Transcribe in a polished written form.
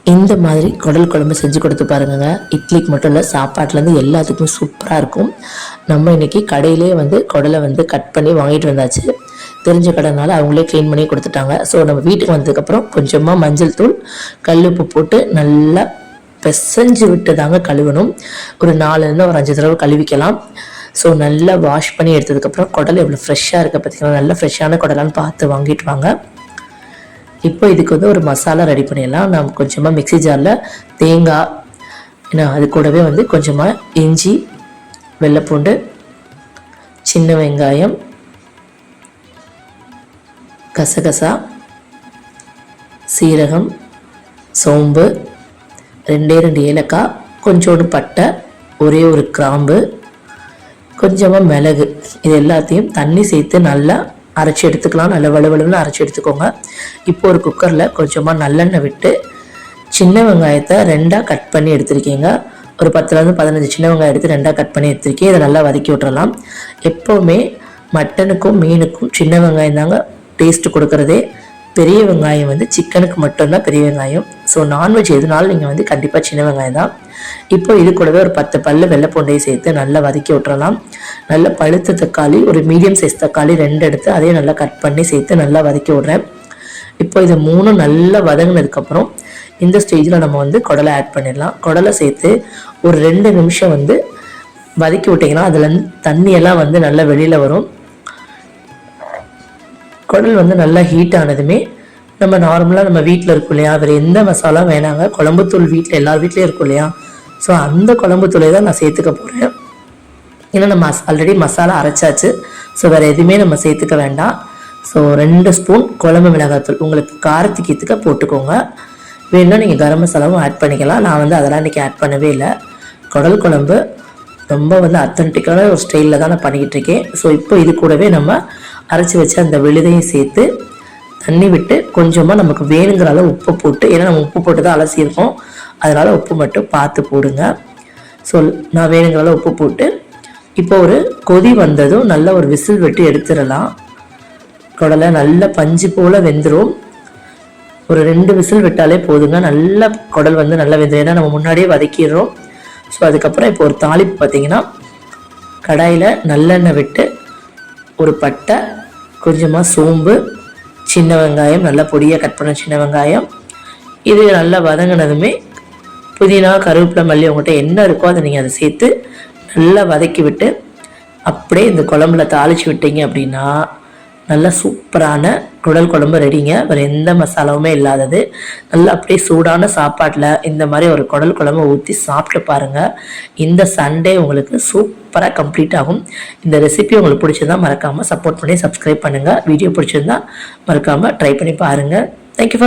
இந்த மாதிரி குடல் குழம்பு செஞ்சு கொடுத்து பாருங்க. இட்லிக்கு மட்டும் இல்லை, சாப்பாட்டுலேருந்து எல்லாத்துக்கும் சூப்பராக இருக்கும். நம்ம இன்றைக்கி கடையிலே வந்து குடலை வந்து கட் பண்ணி வாங்கிட்டு வந்தாச்சு. தெரிஞ்ச கடைனால அவங்களே க்ளீன் பண்ணி கொடுத்துட்டாங்க. ஸோ நம்ம வீட்டுக்கு வந்ததுக்கப்புறம் கொஞ்சமாக மஞ்சள் தூள், கல் உப்பு போட்டு நல்லா பிசைஞ்சு விட்டு தாங்க கழுவணும். ஒரு 4லேருந்து ஒரு 5 தடவை கழுவிக்கலாம். ஸோ நல்லா வாஷ் பண்ணி எடுத்ததுக்கப்புறம் குடல் எவ்வளோ ஃப்ரெஷ்ஷாக இருக்குது பார்த்திங்கன்னா, நல்லா ஃப்ரெஷ்ஷான குடலான்னு பார்த்து வாங்கிட்டு வாங்க. இப்போ இதுக்கு வந்து ஒரு மசாலா ரெடி பண்ணிடலாம். நம்ம கொஞ்சமாக மிக்ஸி ஜாரில் தேங்காய், ஏன்னா அது கூடவே வந்து கொஞ்சமாக இஞ்சி, வெள்ளைப்பூண்டு, சின்ன வெங்காயம், கசகசா, சீரகம், சோம்பு, 2 ஏலக்காய், கொஞ்சோண்டு பட்டை, ஒரே ஒரு கிராம்பு, கொஞ்சமாக மிளகு, இது எல்லாத்தையும் தண்ணி சேர்த்து நல்லா அரைச்சி எடுத்துக்கலாம். நல்லா வலுவலுன்னு அரைச்சி எடுத்துக்கோங்க. இப்போ ஒரு குக்கரில் கொஞ்சமாக நல்லெண்ணெய் விட்டு சின்ன வெங்காயத்தை 2ஆக கட் பண்ணி எடுத்துருக்கீங்க. ஒரு 10லேருந்து 15 சின்ன வெங்காயம் எடுத்து 2ஆக கட் பண்ணி எடுத்துருக்கேன். இதை நல்லா வதக்கி விட்டுறலாம். எப்போவுமே மட்டனுக்கும் மீனுக்கும் சின்ன வெங்காயம் தாங்க டேஸ்ட்டு கொடுக்குறதே. பெரிய வெங்காயம் வந்து சிக்கனுக்கு மட்டும்தான் பெரிய வெங்காயம். ஸோ நான்வெஜ் எதுனாலும் நீங்கள் வந்து கண்டிப்பாக சின்ன வெங்காயம் தான். இப்போ இது கூடவே ஒரு 10 பல்லு வெள்ளைப்பூண்டையை சேர்த்து நல்லா வதக்கி விட்டுறலாம். நல்ல பழுத்த தக்காளி, ஒரு மீடியம் சைஸ் தக்காளி 2 எடுத்து அதையும் நல்லா கட் பண்ணி சேர்த்து நல்லா வதக்கி விட்றேன். இப்போ இது 3 நல்லா வதங்கினதுக்கப்புறம் இந்த ஸ்டேஜில் நம்ம வந்து குடலை ஆட் பண்ணிடலாம். குடலை சேர்த்து ஒரு 2 நிமிஷம் வந்து வதக்கி விட்டிங்கன்னா அதுலேருந்து தண்ணியெல்லாம் வந்து நல்லா வெளியில் வரும். குடல் வந்து நல்லா ஹீட் ஆனதுமே நம்ம நார்மலாக நம்ம வீட்டில் இருக்கும் இல்லையா, வேறு எந்த மசாலா வேணாங்க, குழம்புத்தூள் வீட்டில் எல்லார் வீட்லேயும் இருக்கும் இல்லையா, ஸோ அந்த குழம்புத்தூளை தான் நான் சேர்த்துக்க போகிறேன். ஏன்னா நம்ம ஆல்ரெடி மசாலா அரைச்சாச்சு. ஸோ வேறு எதுவுமே நம்ம சேர்த்துக்க வேண்டாம். ஸோ 2 ஸ்பூன் குழம்பு மிளகாத்தூள் உங்களுக்கு காரத்துக்கு ஏற்றுக்க போட்டுக்கோங்க. வேணும்னா நீங்கள் கரம் மசாலாவும் ஆட் பண்ணிக்கலாம். நான் வந்து அதெல்லாம் இன்றைக்கி ஆட் பண்ணவே இல்லை. குடல் குழம்பு ரொம்ப வந்து அத்தன்டிக்கான ஒரு ஸ்டைலில் தான் நான் பண்ணிக்கிட்டு இருக்கேன். ஸோ இப்போ இது கூடவே நம்ம அரைச்சி வச்சு அந்த விழுதையும் சேர்த்து தண்ணி விட்டு கொஞ்சமாக நமக்கு வேணுங்கிற அளவு உப்பு போட்டு, ஏன்னா நம்ம உப்பு போட்டு தான் அலசியிருக்கோம், அதனால் உப்பு மட்டும் பார்த்து போடுங்க. ஸோ நான் வேணுங்கிற அளவு உப்பு போட்டு இப்போ ஒரு கொதி வந்ததும் நல்ல ஒரு விசில் விட்டு எடுத்துடலாம். குடலை நல்லா பஞ்சு போல் வெந்துடும். ஒரு 2 விசில் விட்டாலே போதுங்க. நல்லா குடல் வந்து நல்லா வெந்துடும். ஏன்னா நம்ம முன்னாடியே வதக்கிடுறோம். ஸோ அதுக்கப்புறம் இப்போ ஒரு தாளிப்பு பார்த்திங்கன்னா, கடாயில் நல்லெண்ணெய் விட்டு ஒரு பட்டை, கொஞ்சமாக சோம்பு, சின்ன வெங்காயம், நல்லா பொடியாக கட் பண்ண சின்ன வெங்காயம், இது நல்லா வதங்கினதுமே புதினா, கருவேப்பிலை, மல்லி உங்கள்கிட்ட என்ன இருக்கோ அதை நீங்கள் அதை சேர்த்து நல்லா வதக்கி விட்டு அப்படியே இந்த குழம்புல தாளித்து விட்டீங்க அப்படின்னா நல்லா சூப்பரான குடல் குழம்பு ரெடிங்க. வேறு எந்த மசாலாவுமே இல்லாதது. நல்லா அப்படியே சூடான சாப்பாட்டில் இந்த மாதிரி ஒரு குடல் குழம்பு ஊற்றி சாப்பிட்டு பாருங்கள். இந்த சண்டே உங்களுக்கு சூப்பராக கம்ப்ளீட் ஆகும். இந்த ரெசிபி உங்களுக்கு பிடிச்சிருந்தா மறக்காமல் சப்போர்ட் பண்ணி சப்ஸ்கிரைப் பண்ணுங்கள். வீடியோ பிடிச்சிருந்தா மறக்காமல் ட்ரை பண்ணி பாருங்கள். தேங்க்யூ.